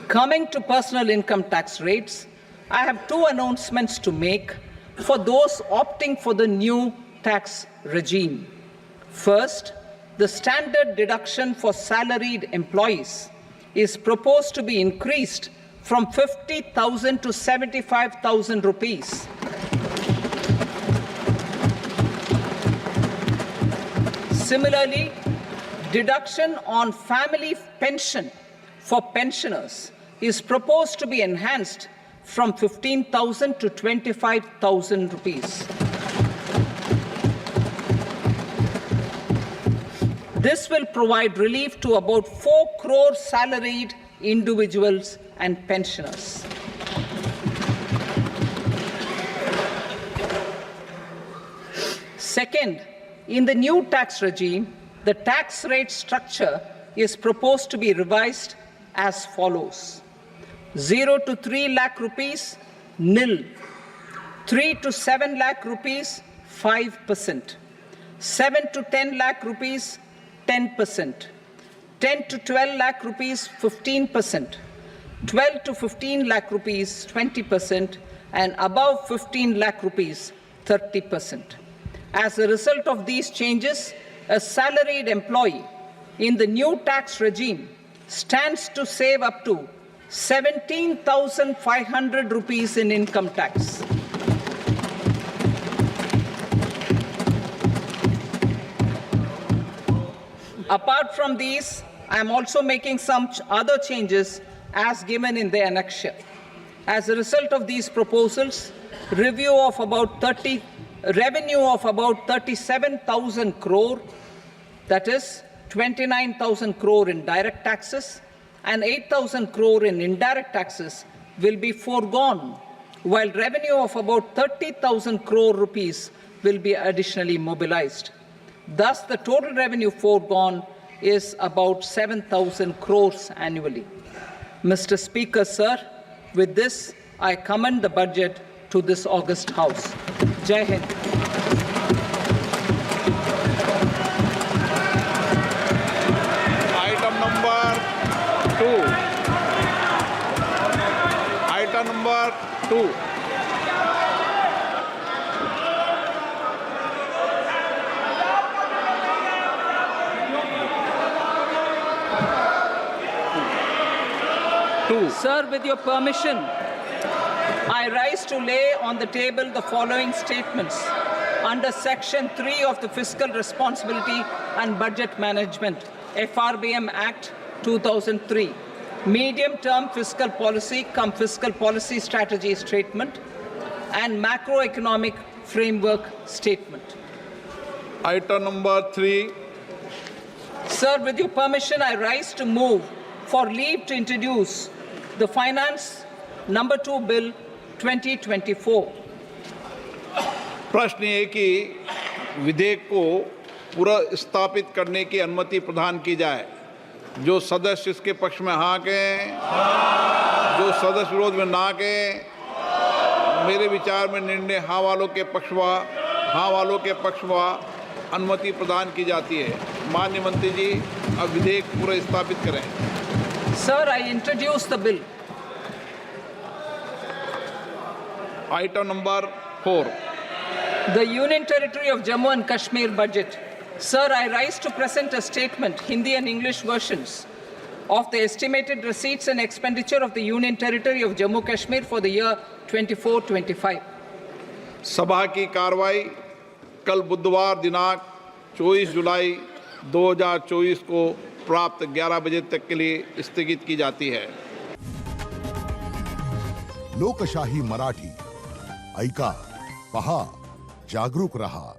Coming to personal income tax rates, I have two announcements to make for those opting for the new tax regime. First, the standard deduction for salaried employees is proposed to be increased from 50,000 to 75,000 rupees. Similarly, deduction on family pension for pensioners is proposed to be enhanced from 15,000 to 25,000 rupees. This will provide relief to about 4 crore salaried individuals and pensioners. Second, in the new tax regime, the tax rate structure is proposed to be revised as follows: 0 to 3 lakh rupees, nil; 3 to 7 lakh rupees, 5%; 7 to 10 lakh rupees, 10%; 10 to 12 lakh rupees, 15%; 12 to 15 lakh rupees, 20%; and above 15 lakh rupees, 30%. As a result of these changes, a salaried employee in the new tax regime stands to save up to 17,500 rupees in income tax. Apart from these, I am also making some other changes as given in the annexure. As a result of these proposals, revenue of about 37,000 crore, that is 29,000 crore in direct taxes and 8,000 crore in indirect taxes, will be foregone, while revenue of about 30,000 crore rupees will be additionally mobilized. Thus, the total revenue foregone is about 7,000 crores annually. Mr. Speaker, sir, with this, I commend the budget to this august House. Jai Hind. Item number 2. Sir, with your permission, I rise to lay on the table the following statements under Section 3 of the Fiscal Responsibility and Budget Management, FRBM Act 2003, Medium-Term Fiscal Policy cum Fiscal Policy Strategy Statement and Macroeconomic Framework Statement. Item number 3. Sir, with your permission, I rise to move for leave to introduce the Finance Number 2 Bill 2024. प्रश्न ये कि विधेयक को पुनर्स्थापित करने की अनुमति प्रदान की जाए। जो सदस्य इसके पक्ष में हाँ कहें, जो सदस्य विरोध में ना कहें। मेरे विचार में निर्णय हाँ वालों के पक्ष में अनुमति प्रदान की जाती है। माननीय मंत्री जी, अब विधेयक पुनर्स्थापित करें। Sir, I introduce the bill. Item number 4. The Union Territory of Jammu and Kashmir budget. Sir, I rise to present a statement, Hindi and English versions, of the estimated receipts and expenditure of the Union Territory of Jammu and Kashmir for the year 24-25. सभा की कार्रवाई कल बुधवार दिनांक 24 जुलाई 2024 को प्राप्त 11 बजे तक के लिए स्थगित की जाती है। लोकशाही मराठी ऐका, पहा, जागरूक रहा।